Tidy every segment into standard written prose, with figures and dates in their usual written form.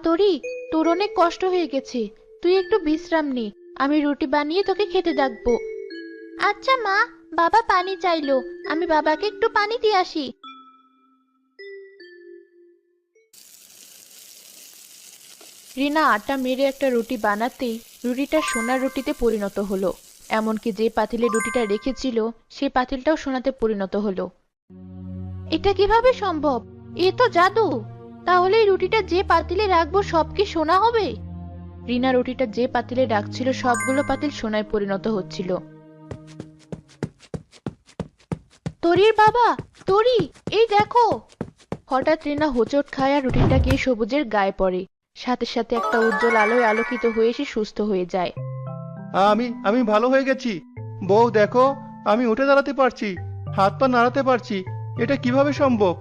তোরি, তোর অনেক কষ্ট হয়ে গেছে। তুই একটু বিশ্রাম নে। আমি রুটি বানিয়ে তোকে খেতে ডাকবো। আচ্ছা মা, বাবা পানি চাইলো। আমি বাবাকে একটু পানি দিয়ে আসি। রিনা আটা মেরে একটা রুটি বানাতেই রুটিটা সোনার রুটিতে পরিণত হলো। এমনকি যে পাতিলে রুটিটা রেখেছিল সেই পাতিলটাও সোনাতে পরিণত হলো। এটা কিভাবে সম্ভব? এ তো জাদু। তাহলে এই রুটিটা যে পাতিলে রাখবো সব কি সোনা হবে? রিনা রুটিটা যে পাতিলে রাখছিল সবগুলো পাতিল সোনায় পরিণত হচ্ছিল। তরির বাবা, তরি, এই দেখো! হঠাৎ রিনা হোঁচট খায় আর রুটিটা গিয়ে সবুজের গায়ে পড়ে। সাথে সাথে একটা উজ্জ্বল আলোয় আলোকিত হয়ে সে সুস্থ হয়ে যায়। আমি ভালো হয়ে গেছি। বউ দেখো, আমি উঠে দাঁড়াতে পারছি, হাত পা নাড়াতে পারছি। এটা কিভাবে সম্ভব?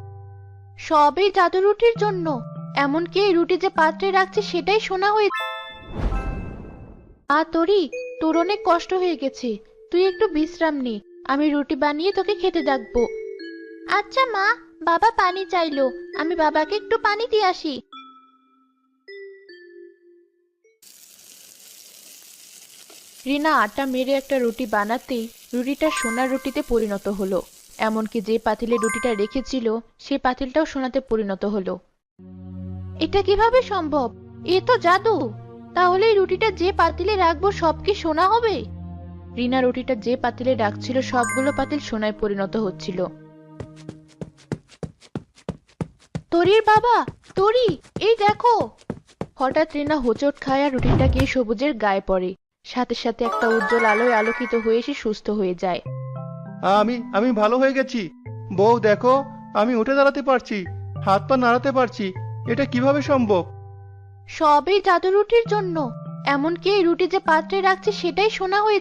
সব এই জাদু রুটির জন্য। এমনকি এই রুটি যে পাত্রে রাখছে সেটাই সোনা হয়ে। তরি, তোর অনেক কষ্ট হয়ে গেছে। তুই একটু বিশ্রাম নে। আমি রুটি বানিয়ে তোকে খেতে ডাকবো। আচ্ছা মা, বাবা পানি চাইলো। আমি বাবাকে একটু পানি দিয়ে আসি। রিনা আটা মেরে একটা রুটি বানাতেই রুটিটা সোনার রুটিতে পরিণত হলো। এমনকি যে পাতিলে রুটিটা রেখেছিল সেই পাতিলটাও সোনাতে পরিণত হলো। এটা কিভাবে সম্ভব? এ তো জাদু। তাহলে এই রুটিটা যে পাতিলে রাখবো সব কি সোনা হবে? রিনা রুটিটা যে পাতিলে রাখছিল সবগুলো পাতিল সোনায় পরিণত হচ্ছিল। তরির বাবা, তরি, এই দেখো! হঠাৎ রিনা হোঁচট খায় আর রুটিটা গিয়ে সবুজের গায়ে পড়ে। সাথে সাথে একটা উজ্জ্বল আলোয় আলোকিত হয়ে সে সুস্থ হয়ে যায়। আমি ভালো হয়ে গেছি। বউ দেখো, আমি উঠে দাঁড়াতে পারছি, হাত পা নাড়াতে পারছি। এটা কিভাবে সম্ভব? সব এই জাদু রুটির জন্য। এমনকি এই রুটি যে পাত্রে রাখছে সেটাই সোনা হয়ে।